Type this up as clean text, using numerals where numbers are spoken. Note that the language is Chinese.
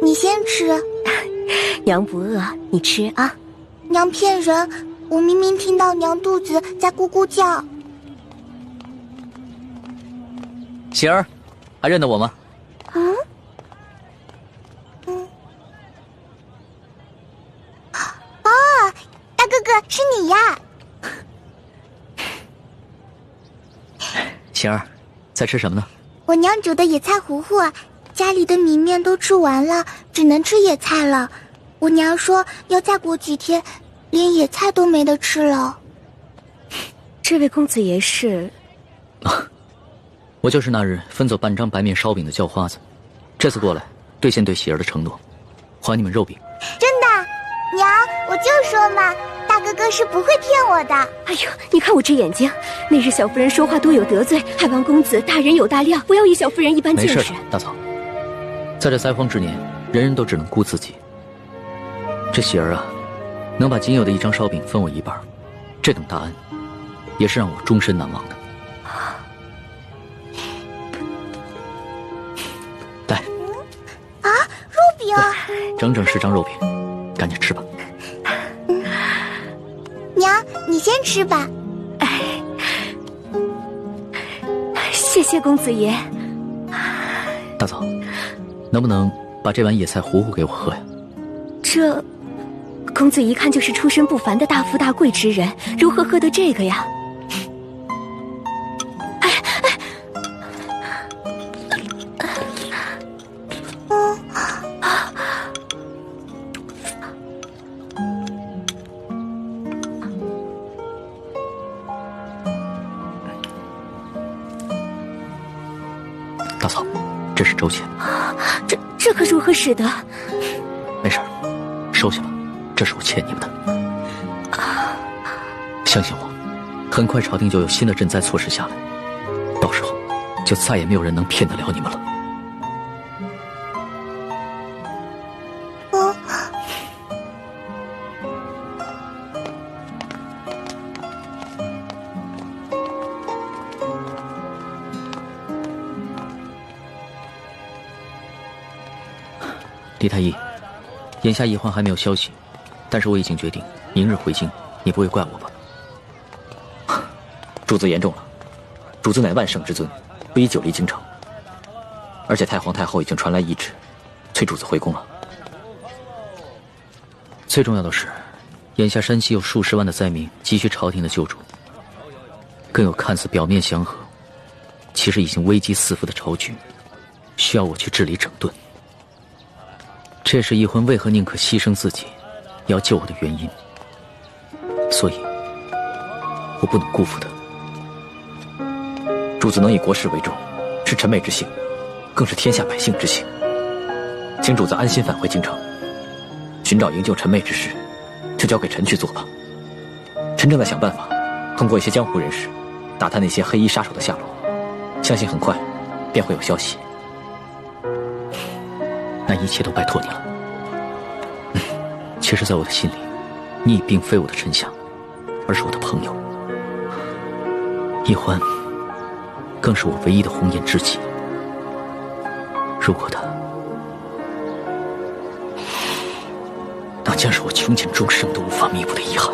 你先吃。娘不饿，你吃啊。娘骗人，我明明听到娘肚子在咕咕叫。喜儿，还认得我吗？哦，大哥哥是你呀！喜儿，在吃什么呢？我娘煮的野菜糊糊，家里的米面都吃完了，只能吃野菜了。我娘说要再过几天，连野菜都没得吃了。这位公子爷是？我就是那日分走半张白面烧饼的叫花子，这次过来兑现对喜儿的承诺，还你们肉饼。真的？娘，我就说嘛，大哥哥是不会骗我的。哎呦，你看我这眼睛，那日小夫人说话多有得罪，还望公子大人有大量，不要以小夫人一般见识。没事的，大嫂，在这灾荒之年，人人都只能顾自己。这喜儿啊，能把仅有的一张烧饼分我一半，这等大恩，也是让我终身难忘的。来，肉饼，整整10张肉饼，赶紧吃吧。娘，你先吃吧。谢谢公子爷。大嫂，能不能把这碗野菜糊糊给我喝呀？这公子一看就是出身不凡的大富大贵之人，如何喝得这个呀？大嫂，这是周钱。这可如何使得？没事儿，收下吧，这是我欠你们的。相信我，很快朝廷就有新的赈灾措施下来，到时候就再也没有人能骗得了你们了。李太医，眼下易欢还没有消息，但是我已经决定明日回京，你不会怪我吧？主子言重了，主子乃万圣之尊，不宜久离京城。而且太皇太后已经传来懿旨，催主子回宫了。最重要的是，眼下山西有数十万的灾民急需朝廷的救助，更有看似表面祥和，其实已经危机四伏的朝局，需要我去治理整顿。这是易婚为何宁可牺牲自己，也要救我的原因，所以我不能辜负他。主子能以国事为重，是臣妹之幸，更是天下百姓之幸。请主子安心返回京城，寻找营救臣妹之事，就交给臣去做吧。臣正在想办法，通过一些江湖人士，打探那些黑衣杀手的下落，相信很快便会有消息。那一切都拜托你了。其实在我的心里，你已并非我的臣下，而是我的朋友。易欢更是我唯一的红颜知己。如果他，那将是我穷尽终生都无法弥补的遗憾。